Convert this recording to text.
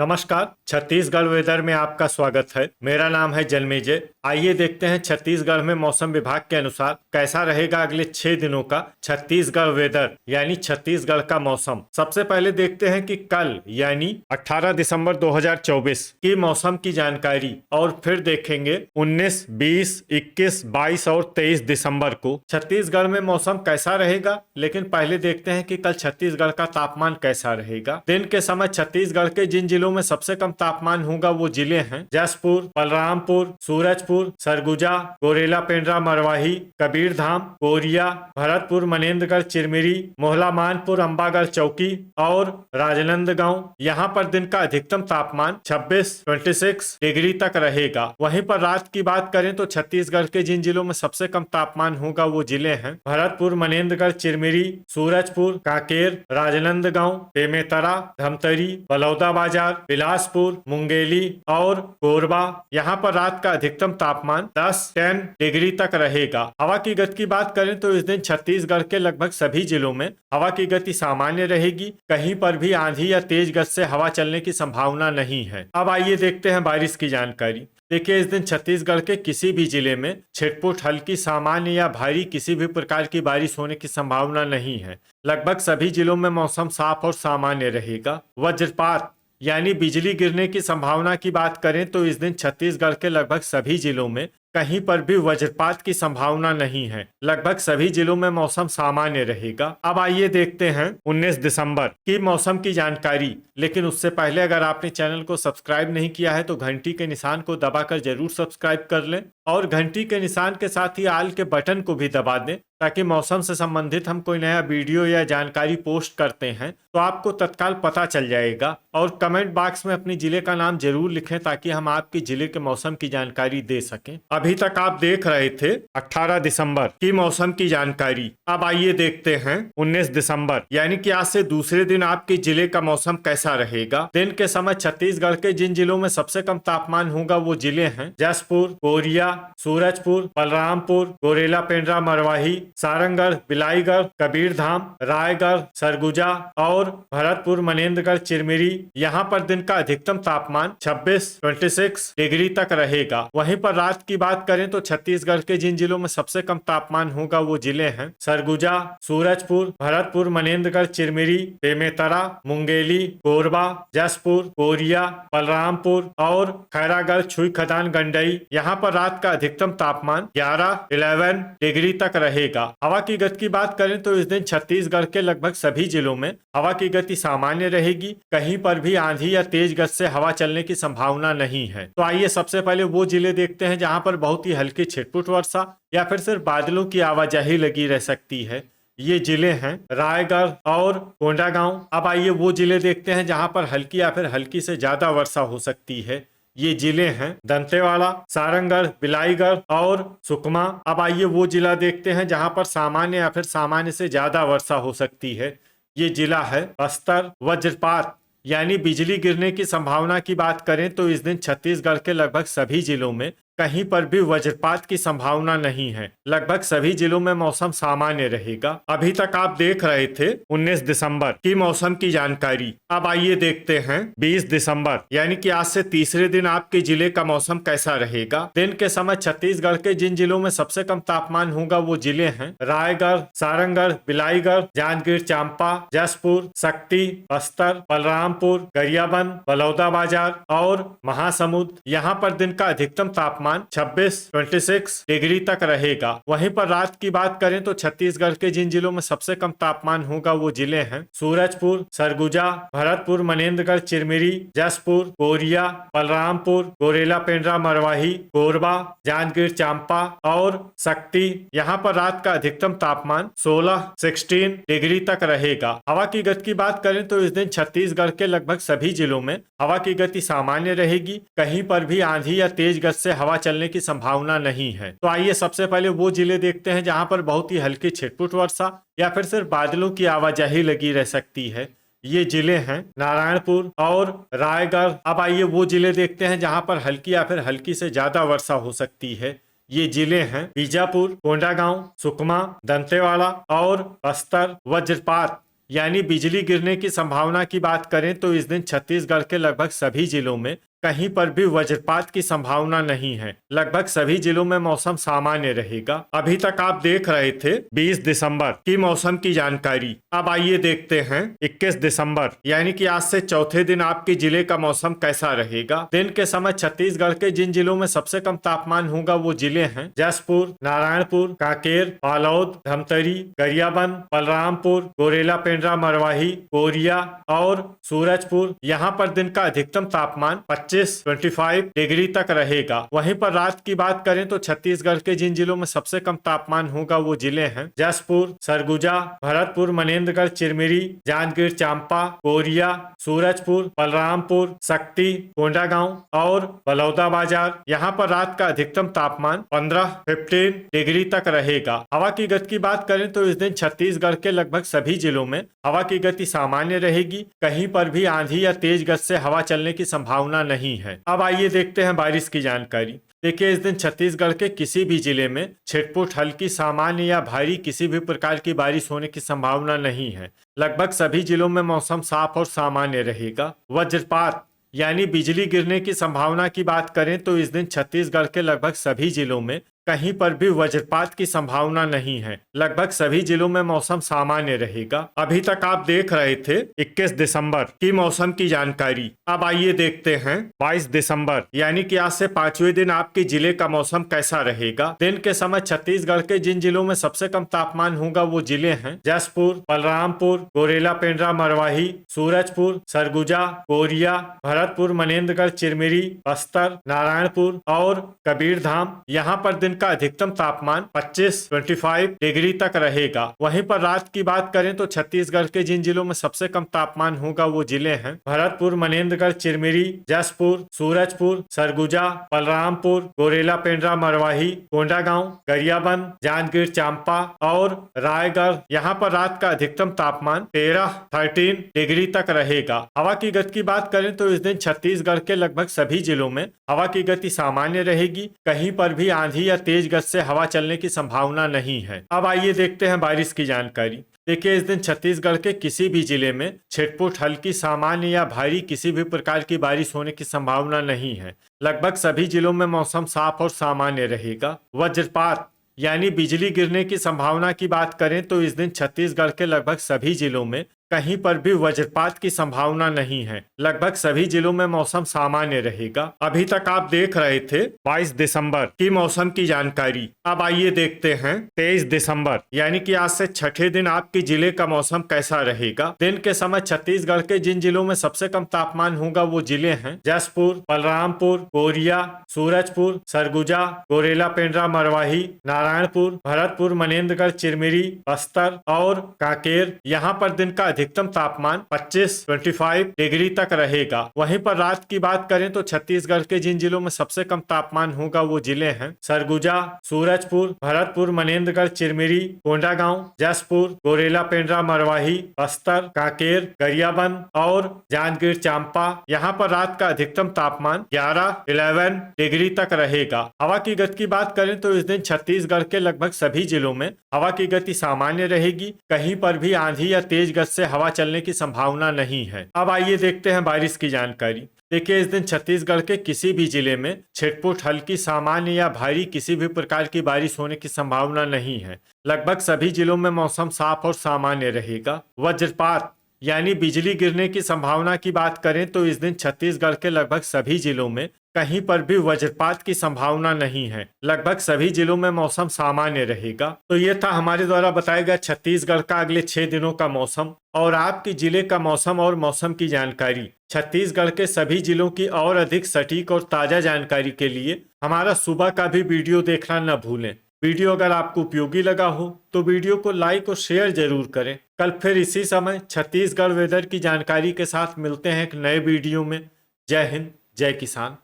नमस्कार। छत्तीसगढ़ वेदर में आपका स्वागत है। मेरा नाम है जन्मेजय। आइए देखते हैं छत्तीसगढ़ में मौसम विभाग के अनुसार कैसा रहेगा अगले 6 दिनों का छत्तीसगढ़ वेदर यानी छत्तीसगढ़ का मौसम। सबसे पहले देखते हैं कि कल यानी 18 दिसंबर 2024 की मौसम की जानकारी और फिर देखेंगे 19, 20, 21, 22 और 23 दिसंबर को छत्तीसगढ़ में मौसम कैसा रहेगा। लेकिन पहले देखते हैं कि कल छत्तीसगढ़ का तापमान कैसा रहेगा। दिन के समय छत्तीसगढ़ के जिन जिलों में सबसे कम तापमान होगा वो जिले हैं जसपुर, बलरामपुर, सूरजपुर, सरगुजा, गोरेला पेंड्रा मरवाही, कबीरधाम, कोरिया, भरतपुर, मनेन्द्रगढ़, चिरमिरी, मोहला मानपुर, अंबागढ़ चौकी और राजनांदगांव। यहाँ पर दिन का अधिकतम तापमान 26 डिग्री तक रहेगा। वहीं पर रात की बात करें तो छत्तीसगढ़ के जिन जिलों में सबसे कम तापमान होगा वो जिले हैं भरतपुर, मनेन्द्रगढ़, चिरमिरी, सूरजपुर, कांकेर, राजनांदगांव, बेमेतरा, धमतरी, बलौदाबाजार, बिलासपुर, मुंगेली और कोरबा। यहाँ पर रात का अधिकतम तापमान 10 डिग्री तक रहेगा। हवा की गति की बात करें तो इस दिन छत्तीसगढ़ के लगभग सभी जिलों में हवा की गति सामान्य रहेगी। कहीं पर भी आंधी या तेज गति से हवा चलने की संभावना नहीं है। अब आइए देखते हैं बारिश की जानकारी। देखिए, इस दिन छत्तीसगढ़ के किसी भी जिले में छिटपुट, हल्की, सामान्य या भारी किसी भी प्रकार की बारिश होने की संभावना नहीं है। लगभग सभी जिलों में मौसम साफ और सामान्य रहेगा। वज्रपात यानी बिजली गिरने की संभावना की बात करें तो इस दिन छत्तीसगढ़ के लगभग सभी जिलों में कहीं पर भी वज्रपात की संभावना नहीं है। लगभग सभी जिलों में मौसम सामान्य रहेगा। अब आइए देखते हैं 19 दिसंबर की मौसम की जानकारी। लेकिन उससे पहले अगर आपने चैनल को सब्सक्राइब नहीं किया है तो घंटी के निशान को दबाकर जरूर सब्सक्राइब कर लें और घंटी के निशान के साथ ही आल के बटन को भी दबा दें ताकि मौसम से संबंधित हम कोई नया वीडियो या जानकारी पोस्ट करते हैं तो आपको तत्काल पता चल जाएगा। और कमेंट बॉक्स में अपने जिले का नाम जरूर लिखें ताकि हम आपके जिले के मौसम की जानकारी दे सकें। अभी तक आप देख रहे थे 18 दिसंबर की मौसम की जानकारी। अब आइए देखते हैं 19 दिसंबर यानी कि आज से दूसरे दिन आपके जिले का मौसम कैसा रहेगा। दिन के समय छत्तीसगढ़ के जिन जिलों में सबसे कम तापमान होगा वो जिले हैं जसपुर, कोरिया, सूरजपुर, बलरामपुर, गोरेला पेंड्रा मरवाही, सारंगढ़, बिलाईगढ़, कबीरधाम, रायगढ़, सरगुजा और भरतपुर, मनेन्द्रगढ़, चिरमिरी। यहाँ पर दिन का अधिकतम तापमान 26 डिग्री तक रहेगा। वहीं पर रात की बात करें तो छत्तीसगढ़ के जिन जिलों में सबसे कम तापमान होगा वो जिले हैं सरगुजा, सूरजपुर, भरतपुर, मनेन्द्रगढ़, चिरमिरी, बेमेतरा, मुंगेली, कोरबा, जसपुर, कोरिया, बलरामपुर और खैरागढ़, छुई खदान, गंडई। यहाँ पर रात का अधिकतम तापमान 11 डिग्री तक रहेगा। हवा की गति की बात करें तो इस दिन छत्तीसगढ़ के लगभग सभी जिलों में हवा की गति सामान्य रहेगी। कहीं पर भी आंधी या तेज गति से हवा चलने की संभावना नहीं है। तो आइए सबसे पहले वो जिले देखते हैं जहां पर बहुत ही हल्की छिटपुट वर्षा या फिर सिर्फ बादलों की आवाजाही लगी रह सकती है। ये जिले हैं रायगढ़ और कोंडागांव। अब आइए वो जिले देखते हैं जहां पर हल्की या फिर हल्की से ज्यादा वर्षा हो सकती है। ये जिले हैं दंतेवाड़ा, सारंगढ़, बिलाईगढ़ और सुकमा। अब आइए वो जिला देखते हैं जहां पर सामान्य या फिर सामान्य से ज्यादा वर्षा हो सकती है। ये जिला है बस्तर। वज्रपात यानी बिजली गिरने की संभावना की बात करें तो इस दिन छत्तीसगढ़ के लगभग सभी जिलों में कहीं पर भी वज्रपात की संभावना नहीं है। लगभग सभी जिलों में मौसम सामान्य रहेगा। अभी तक आप देख रहे थे 19 दिसंबर की मौसम की जानकारी। अब आइए देखते हैं 20 दिसंबर यानी कि आज से तीसरे दिन आपके जिले का मौसम कैसा रहेगा। दिन के समय छत्तीसगढ़ के जिन जिलों में सबसे कम तापमान होगा वो जिले हैं रायगढ़, सारंगढ़, बिलाईगढ़, जांजगीर चांपा, जसपुर, शक्ति, बस्तर, बलरामपुर, गरियाबंद, बलौदाबाजार और महासमुंद। यहाँ पर दिन का अधिकतम तापमान 26 डिग्री तक रहेगा। वहीं पर रात की बात करें तो छत्तीसगढ़ के जिन जिलों में सबसे कम तापमान होगा वो जिले हैं सूरजपुर, सरगुजा, भरतपुर, मनेन्द्रगढ़, चिरमिरी, जसपुर, कोरिया, बलरामपुर, गोरेला पेंड्रा मरवाही, कोरबा, जांजगीर चांपा और शक्ति। यहाँ पर रात का अधिकतम तापमान 16 डिग्री तक रहेगा। हवा की गति की बात करें तो इस दिन छत्तीसगढ़ के लगभग सभी जिलों में हवा की गति सामान्य रहेगी। कहीं पर भी आंधी या तेज गति से हवा चलने की संभावना नहीं है। तो आइए सबसे पहले वो जिले देखते हैं जहां पर बहुत ही हल्की छिटपुट वर्षा या फिर सिर्फ बादलों की आवाजाही लगी रह सकती है। ये जिले हैं नारायणपुर और रायगढ़। अब आइए वो जिले देखते हैं जहां पर हल्की या फिर हल्की से ज्यादा वर्षा हो सकती है। ये जिले हैं बीजापुर, कोंडागांव, सुकमा, दंतेवाड़ा और बस्तर। वज्रपात यानी बिजली गिरने की संभावना की बात करें तो इस दिन छत्तीसगढ़ के लगभग सभी जिलों में कहीं पर भी वज्रपात की संभावना नहीं है। लगभग सभी जिलों में मौसम सामान्य रहेगा। अभी तक आप देख रहे थे 20 दिसंबर की मौसम की जानकारी। अब आइए देखते हैं 21 दिसंबर यानी कि आज से चौथे दिन आपके जिले का मौसम कैसा रहेगा। दिन के समय छत्तीसगढ़ के जिन जिलों में सबसे कम तापमान होगा वो जिले हैं जसपुर, नारायणपुर, कांकेर, बालोद, धमतरी, गरियाबंद, बलरामपुर, गोरेला, पेंड्रा, मरवाही, कोरिया और सूरजपुर। यहाँ पर दिन का अधिकतम तापमान 25 डिग्री तक रहेगा। वहीं पर रात की बात करें तो छत्तीसगढ़ के जिन जिलों में सबसे कम तापमान होगा वो जिले हैं जसपुर, सरगुजा, भरतपुर, मनेन्द्रगढ़, चिरमिरी, जांजगीर चांपा, कोरिया, सूरजपुर, बलरामपुर, शक्ति, कोंडागांव और बलौदाबाजार। यहाँ पर रात का अधिकतम तापमान 15 डिग्री तक रहेगा। हवा की गति की बात करें तो इस दिन छत्तीसगढ़ के लगभग सभी जिलों में हवा की गति सामान्य रहेगी। कहीं पर भी आंधी या तेज गति से हवा चलने की संभावना नहीं है। अब आइए देखते हैं बारिश की जानकारी। देखिए, इस दिन छत्तीसगढ़ के किसी भी जिले में छिटपुट, हल्की, सामान्य या भारी किसी भी प्रकार की बारिश होने की संभावना नहीं है। लगभग सभी जिलों में मौसम साफ और सामान्य रहेगा। वज्रपात यानी बिजली गिरने की संभावना की बात करें तो इस दिन छत्तीसगढ़ के लगभग सभी जिलों में कहीं पर भी वज्रपात की संभावना नहीं है। लगभग सभी जिलों में मौसम सामान्य रहेगा। अभी तक आप देख रहे थे 21 दिसंबर की मौसम की जानकारी। अब आइए देखते हैं 22 दिसंबर यानी कि आज से 5वें दिन आपके जिले का मौसम कैसा रहेगा। दिन के समय छत्तीसगढ़ के जिन जिलों में सबसे कम तापमान होगा वो जिले हैं जसपुर, बलरामपुर, गोरेला, पेंड्रा, मरवाही, सूरजपुर, सरगुजा, कोरिया, भरतपुर, मनेन्द्रगढ़, चिरमिरी, बस्तर, नारायणपुर और कबीरधाम। यहाँ पर दिन का अधिकतम तापमान 25 डिग्री तक रहेगा। वहीं पर रात की बात करें तो छत्तीसगढ़ के जिन जिलों में सबसे कम तापमान होगा वो जिले हैं भरतपुर, मनेन्द्रगढ़, चिरमिरी, जसपुर, सूरजपुर, सरगुजा, बलरामपुर, गोरेला, पेंड्रा, मरवाही, कोंडागांव, गरियाबंद, जांजगीर चांपा और रायगढ़। यहाँ पर रात का अधिकतम तापमान 13 डिग्री तक रहेगा। हवा की गति की बात करें तो इस दिन छत्तीसगढ़ के लगभग सभी जिलों में हवा की गति सामान्य रहेगी। कहीं पर भी आंधी या तेज गति से हवा चलने की संभावना नहीं है। अब आइए देखते हैं बारिश की जानकारी। देखिए, इस दिन छत्तीसगढ़ के किसी भी जिले में छिटपुट, हल्की, सामान्य या भारी किसी भी प्रकार की बारिश होने की संभावना नहीं है। लगभग सभी जिलों में मौसम साफ और सामान्य रहेगा। वज्रपात यानी बिजली गिरने की संभावना की बात करें तो इस दिन छत्तीसगढ़ के लगभग सभी जिलों में कहीं पर भी वज्रपात की संभावना नहीं है। लगभग सभी जिलों में मौसम सामान्य रहेगा। अभी तक आप देख रहे थे 22 दिसंबर की मौसम की जानकारी। अब आइए देखते हैं 23 दिसंबर यानी कि आज से छठे दिन आपके जिले का मौसम कैसा रहेगा। दिन के समय छत्तीसगढ़ के जिन जिलों में सबसे कम तापमान होगा वो जिले हैं जसपुर, बलरामपुर, कोरिया, सूरजपुर, सरगुजा, गोरेला, पेंड्रा, मरवाही, नारायणपुर, भरतपुर, मनेन्द्रगढ़, चिरमिरी, बस्तर और कांकेर। यहाँ पर दिन का अधिकतम तापमान 25 डिग्री तक रहेगा। वहीं पर रात की बात करें तो छत्तीसगढ़ के जिन जिलों में सबसे कम तापमान होगा वो जिले हैं सरगुजा, सूरजपुर, भरतपुर, मनेन्द्रगढ़, चिरमिरी, कोंडागांव, जसपुर, गोरेला, पेंड्रा, मरवाही, बस्तर, कांकेर, गरियाबंद और जांजगीर चांपा। यहाँ पर रात का अधिकतम तापमान 11 डिग्री तक रहेगा। हवा की गति की बात करें तो इस दिन छत्तीसगढ़ के लगभग सभी जिलों में हवा की गति सामान्य रहेगी। कहीं पर भी आंधी या तेज गति से हवा चलने की संभावना नहीं है। अब आइए देखते हैं बारिश की जानकारी। देखिए, इस दिन छत्तीसगढ़ के किसी भी जिले में छिटपुट, हल्की, सामान्य या भारी किसी भी प्रकार की बारिश होने की संभावना नहीं है। लगभग सभी जिलों में मौसम साफ और सामान्य रहेगा। वज्रपात यानी बिजली गिरने की संभावना की बात करें तो इस दिन छत्तीसगढ़ के लगभग सभी जिलों में कहीं पर भी वज्रपात की संभावना नहीं है। लगभग सभी जिलों में मौसम सामान्य रहेगा। तो ये था हमारे द्वारा बताया गया छत्तीसगढ़ का अगले 6 दिनों का मौसम और आपके जिले का मौसम और मौसम की जानकारी। छत्तीसगढ़ के सभी जिलों की और अधिक सटीक और ताजा जानकारी के लिए हमारा सुबह का भी वीडियो देखना न भूलें। वीडियो अगर आपको उपयोगी लगा हो तो वीडियो को लाइक और शेयर जरूर करें। कल फिर इसी समय छत्तीसगढ़ वेदर की जानकारी के साथ मिलते हैं एक नए वीडियो में। जय हिंद, जय किसान।